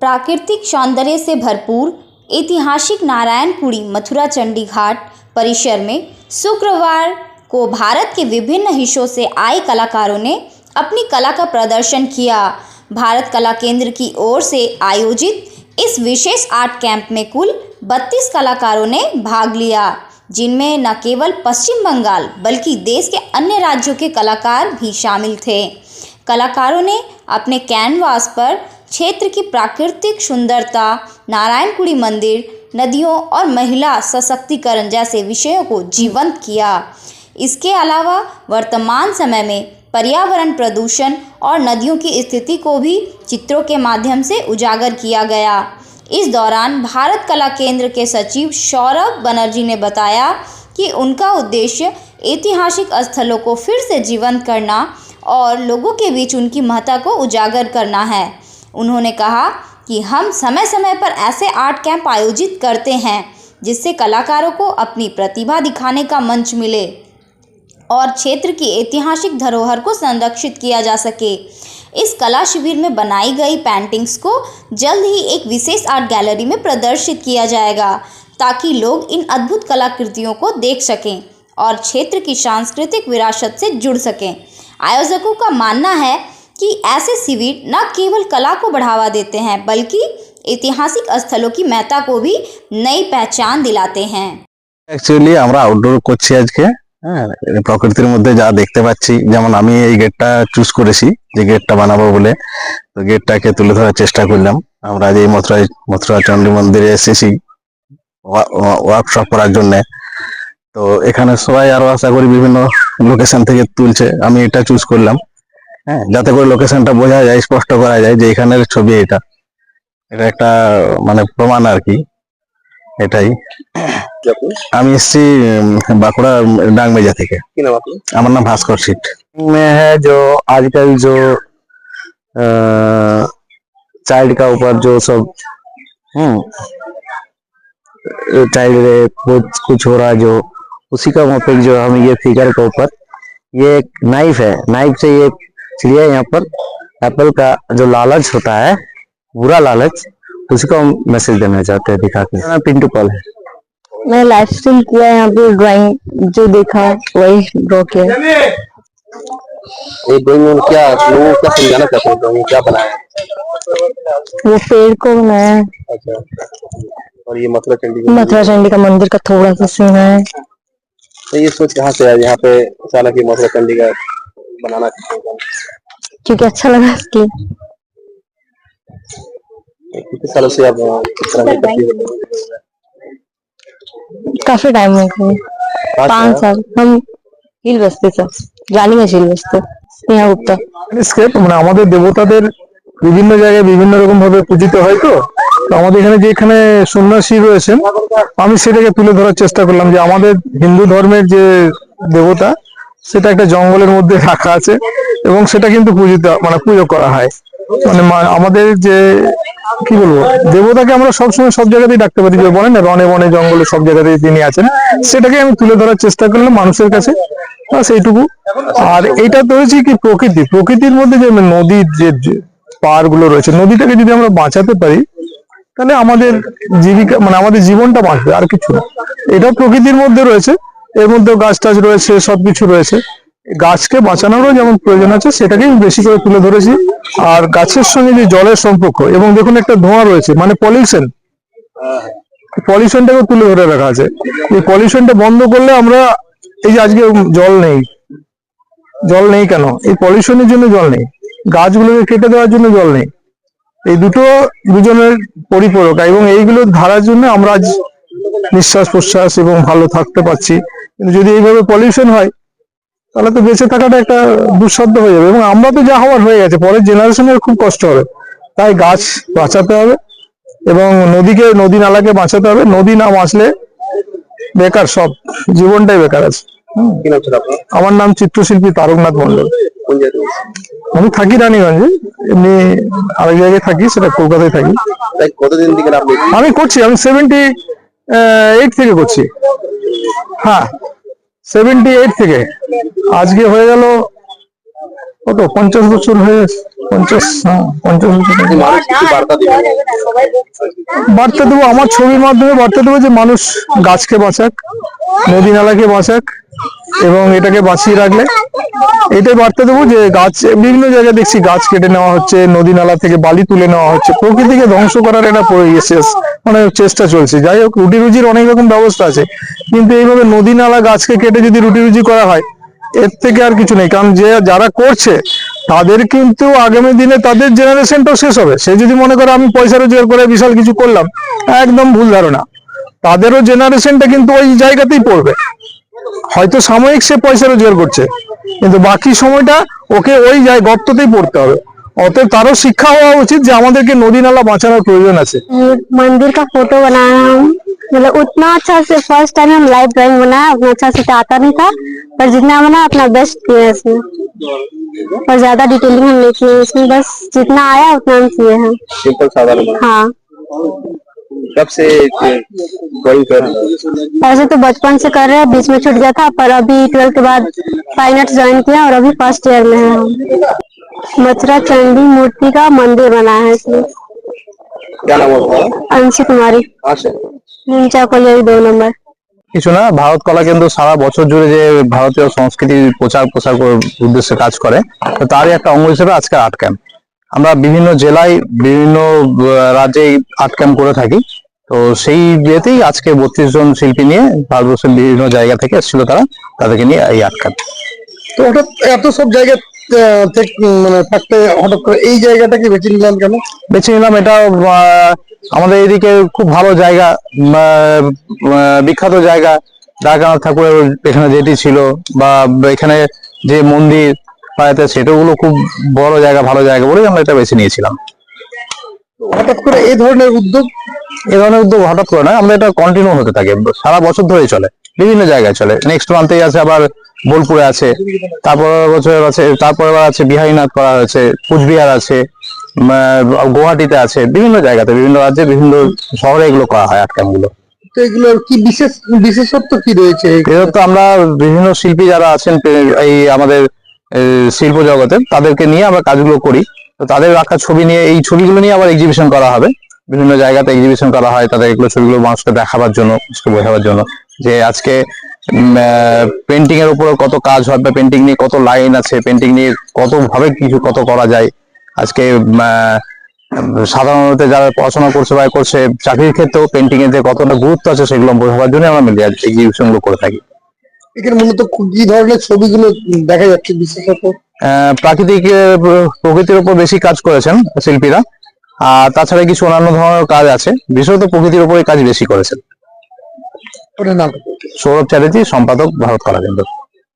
प्राकृतिक सौंदर्य से भरपूर ऐतिहासिक नारायणपुरी मथुरा चंडी घाट परिसर में शुक्रवार को भारत के विभिन्न हिस्सों से आए कलाकारों ने अपनी कला का प्रदर्शन किया। भारत कला केंद्र की ओर से आयोजित इस विशेष आर्ट कैंप में कुल 32 कलाकारों ने भाग लिया, जिनमें न केवल पश्चिम बंगाल बल्कि देश के अन्य राज्यों के कलाकार भी शामिल थे। कलाकारों ने अपने कैनवास पर क्षेत्र की प्राकृतिक सुंदरता, नारायणपुरी मंदिर, नदियों और महिला सशक्तिकरण जैसे विषयों को जीवंत किया। इसके अलावा वर्तमान समय में पर्यावरण प्रदूषण और नदियों की स्थिति को भी चित्रों के माध्यम से उजागर किया गया। इस दौरान भारत कला केंद्र के सचिव सौरभ बनर्जी ने बताया कि उनका उद्देश्य ऐतिहासिक स्थलों को फिर से जीवंत करना और लोगों के बीच उनकी महत्ता को उजागर करना है। उन्होंने कहा कि हम समय समय पर ऐसे आर्ट कैंप आयोजित करते हैं जिससे कलाकारों को अपनी प्रतिभा दिखाने का मंच मिले और क्षेत्र की ऐतिहासिक धरोहर को संरक्षित किया जा सके। इस कला शिविर में बनाई गई पेंटिंग्स को जल्द ही एक विशेष आर्ट गैलरी में प्रदर्शित किया जाएगा ताकि लोग इन अद्भुत कलाकृतियों को देख सकें और क्षेत्र की सांस्कृतिक विरासत से जुड़ सकें। आयोजकों का मानना है कि ऐसे शिविर न केवल कला को बढ़ावा देते हैं बल्कि ऐतिहासिक स्थलों की महत्ता को भी नई पहचान दिलाते हैं। एक्चुअली আমরা আউটডোর করছি আজকে, হ্যাঁ, প্রকৃতির মধ্যে যা দেখতে পাচ্ছি, যেমন আমি এই গেটটা চুজ করেছি যে গেটটা বানাবো বলে, তো গেটটাকে তুলে ধরার চেষ্টা করলাম। আমরা আজ এই মথুরা চণ্ডী মন্দিরে এসেছি ওয়ার্কশপ করার জন্য। তো এখানে সবাই আরো আশা করি বিভিন্ন লোকেশন থেকে তুলছে, আমি এটা চুজ করলাম, হ্যাঁ, যাতে করে লোকেশনটা বোঝা যায়, স্পষ্ট করা যায় যে এখানের ছবি এটা একটা মানে প্রমাণ আর কি। এটাই আমি এসছি बांकुड़ा डांगमेजा থেকে। আমার নাম भास्कर सीट में है। जो आजकल जो चाइल्ड का ऊपर जो सब चाइल्ड रेप कुछ हो रहा है, जो उसी का मुताबिक जो हम ये फिगर के ऊपर ये एक नाइफ है, नाइफ से ये चिड़िया यहाँ पर एप्पल का जो लालच होता है, बुरा लालच, उसको हम मैसेज देना चाहते हैं दिखा के। पिंटू पॉल है। मैं लाइफ स्टाइल किया, यहाँ पे ड्राइंग जो देखा वही ड्रॉ किया। ये ड्राइंग में क्या लोगों को समझाना चाहते हैं, ड्राइंग क्या बनाया है? वो पेड़ को बनाया। अच्छा, और ये मथुरा चंडी का मंदिर का थोड़ा सा सीन है। तो ये सोच कहाँ से आया यहाँ पे अचानक ये मथुरा चंडी का बनाना? क्योंकि अच्छा लगा इसलिए। कितने सालों से आप इस तरह की करती हो? काफी टाइम हो गया, 5 साल। हम हिल बस्ती से জানি না হিল বস্তি স্নেহা গুপ্তা। স্কেপ মানে আমাদের দেবতাদের বিভিন্ন জায়গায় বিভিন্ন রকম ভাবে পূজিত হয়। তো আমাদের এখানে যে এখানে সন্ন্যাসী রয়েছেন, আমি সেটাকে তুলে ধরার চেষ্টা করলাম যে আমাদের হিন্দু ধর্মের যে দেবতা সেটা একটা জঙ্গলের মধ্যে রাখা আছে এবং সেটা কিন্তু পুজো করা হয়। মানে আমাদের যে কি বলবো, দেবতাকে আমরা সবসময় সব জায়গাতেই ডাকতে পারি, যে বলেন না রনে বনে জঙ্গলে সব জায়গাতেই তিনি আছেন, সেটাকে আমি তুলে ধরার চেষ্টা করলাম মানুষের কাছে, সেইটুকু। আর এটা তো হচ্ছে কি প্রকৃতির মধ্যে যে নদীর যে পাড় গুলো রয়েছে, নদীটাকে যদি আমরা বাঁচাতে পারি তাহলে আমাদের জীবিকা মানে আমাদের জীবনটা বাঁচবে, আর কিছু না। এটা প্রকৃতির মধ্যে রয়েছে, এর মধ্যেও গাছ টাছ রয়েছে, সবকিছু রয়েছে। গাছকে বাঁচানোরও যেমন প্রয়োজন আছে সেটাকেই বেশি করে তুলে ধরেছি। আর গাছের সঙ্গে যে জলের সম্পর্ক, এবং দেখুন একটা ধোঁয়া রয়েছে মানে পলিউশনটাকে তুলে ধরে রাখা আছে। এই পলিউশনটা বন্ধ করলে আমরা এই যে আজকে জল নেই কেন? এই পলিউশনের জন্য জল নেই, গাছগুলোকে কেটে দেওয়ার জন্য জল নেই। এই দুজনের পরিপূরক, এবং এইগুলোর ধারার জন্য আমরা আজ নিঃশ্বাস প্রশ্বাস এবং ভালো থাকতে পারছি। কিন্তু যদি এইভাবে পলিউশন হয় তাহলে তো বেঁচে থাকাটা একটা দুঃসাধ্য হয়ে যাবে, এবং আমরা তো যা হওয়ার হয়ে গেছে, পরের জেনারেশনের খুব কষ্ট হবে। তাই গাছ বাঁচাতে হবে এবং নদী নালাকে বাঁচাতে হবে। নদী না বাঁচলে বেকার, সব জীবনটাই বেকার আছে। আমার নাম চিত্রশিল্পী তারকনাথ মন্ডল। আমি থাকি রানীগঞ্জে, এমনি আরেক জায়গায় থাকি, সেটা কলকাতায় থাকি। কতদিন থেকে আমি করছি? আমি 78 থেকে করছি। হ্যাঁ, 78 থেকে আজকে হয়ে গেল কত 50 বছর হয়ে গেছে। 50, হ্যাঁ, 50 এই মানুষ কিছু বার্তা দিবেন। বার্তা দেবো আমার ছবির মাধ্যমে, বার্তা দেবো যে মানুষ গাছকে বাঁচাক, নদী নালাকে বাঁচাক, এবং এটাকে বাঁচিয়ে রাখলে এটাই বার্তা দেবো যে গাছ বিভিন্ন জায়গায় দেখছি গাছ কেটে নেওয়া হচ্ছে, নদী নালা থেকে বালি তুলে নেওয়া হচ্ছে, প্রকৃতিকে ধ্বংস করার একটা মানে চেষ্টা চলছে। যাই হোক, রুটি রুজির অনেক রকম ব্যবস্থা আছে, কিন্তু এইভাবে নদী নালা গাছকে কেটে যদি রুটি রুজি করা হয়, এর থেকে আর কিছু নেই। কারণ যারা করছে তাদের কিন্তু আগামী দিনে তাদের জেনারেশনটাও শেষ হবে। সে যদি মনে করে আমি পয়সা রোজগার করে বিশাল কিছু করলাম, একদম ভুল ধারণা। তাদেরও জেনারেশনটা কিন্তু ওই জায়গাতেই পড়বে। হয়তো সাময়িক সে পয়সা রোজগার করছে, কিন্তু বাকি সময়টা ওকে ওই গর্ততেই পড়তে হবে। অতএব তারও শিক্ষা হওয়া উচিত যে আমাদেরকে নদী নালা বাঁচানোর প্রয়োজন আছে। मंदिर का फोटो बनाया हम, मतलब उतना अच्छा से फर्स्ट टाइम हम लाइव ड्राइंग बनाया, उतना अच्छा से तो आता नहीं था, पर जितना बना अपना बेस्ट किया इसमें, और ज्यादा डिटेलिंग हम नहीं किए इसमें, बस जितना आया उतना हम किए हैं। सिंपल साधारण। हाँ, कब से ड्राइंग कर रहे हैं? ऐसे तो बचपन से कर रहे हैं, बीच में छूट गया था, पर अभी 12th के बाद फाइन आर्ट्स ज्वाइन किया और अभी फर्स्ट ईयर में है हम। मथुरा चंडी मूर्ति का मंदिर बना है इसमें। क्या नाम होता है? अंशी कुमारी, हाँ से नीचा कॉलेज 2 नंबर। কিছু না, ভারত কলা কেন্দ্র সারা বছর জুড়ে যে ভারতীয় সংস্কৃতির প্রচার করার উদ্দেশ্যে কাজ করে, তো তারই একটা অঙ্গ হিসেবে আজকে আর্ট ক্যাম্প। আমরা বিভিন্ন জেলায় বিভিন্ন রাজ্যে আর্ট ক্যাম্প করে থাকি। তো সেই ইয়েতেই আজকে 32 জন শিল্পী নিয়ে ভারতবর্ষের বিভিন্ন জায়গা থেকে এসেছিল, তাদেরকে নিয়ে এই আর্ট ক্যাম্প। তো হঠাৎ এত সব জায়গা মানে থাকতে হঠাৎ করে এই জায়গাটাকে বেছে নিলাম কেন? বেছে নিলাম এটা আমাদের এদিকে খুব ভালো জায়গা, বিখ্যাত জায়গা। দ্বারকানাথ ঠাকুরের এখানে যেটি ছিল, বা এখানে যে মন্দির পায়াতে, সেটাগুলো খুব বড় জায়গা, ভালো জায়গা বলে আমরা এটা বেছে নিয়েছিলাম। হঠাৎ করে এই ধরনের উদ্যোগ হঠাৎ করে নয়, আমরা এটা কন্টিনিউ হতে থাকে, সারা বছর ধরেই চলে, বিভিন্ন জায়গায় চলে। নেক্সট মান্থেই আছে, আবার বোলপুরে আছে, তারপরের বছর আছে, তারপরে আছে বিহারীনাথ করা হয়েছে, কুচবিহার আছে, গুয়াহাটিতে আছে, বিভিন্ন জায়গাতে, বিভিন্ন রাজ্যে, বিভিন্ন শহরে এগুলো করা হয় আর্ট ক্যাম্প গুলো। তো এগুলোর কি বিশেষত্ব কি রয়েছে? এগুলো তো আমরা বিভিন্ন শিল্পী যারা আছেন এই আমাদের শিল্প জগতে, তাদেরকে নিয়ে আমরা কাজগুলো করি। তো তাদের রাখা ছবি নিয়ে, এই ছবিগুলো নিয়ে আবার এক্সিবিশন করা হবে, বিভিন্ন জায়গাতে এক্সিবিশন করা হয়। তাদের এগুলো ছবিগুলো মানুষকে দেখাবার জন্য, মানুষকে বোঝাবার জন্য যে আজকে পেন্টিং এর উপরে কত কাজ হয়, বা পেন্টিং নিয়ে কত লাইন আছে, পেন্টিং নিয়ে কত করা যায়। আজকে সাধারণত যারা পড়াশোনা করছে বা করছে, চাকরির ক্ষেত্রেও পেন্টিং এর যে কতটা গুরুত্ব আছে, সেগুলো বোঝাবার জন্য আমরা মিলে এক্সিবিশন গুলো করে থাকি। এখানে মূলত কি ধরনের ছবিগুলো দেখা যাচ্ছে বিশেষত? প্রাকৃতিক প্রকৃতির উপর বেশি কাজ করেছেন শিল্পীরা, আর তাছাড়া কিছু অন্যান্য ধরনের কাজ আছে, বিশেষত প্রকৃতির উপরে কাজ বেশি করেছেন। ওটার নাম? সৌরভ চ্যাটার্জি, সম্পাদক, ভারত কলা কেন্দ্র।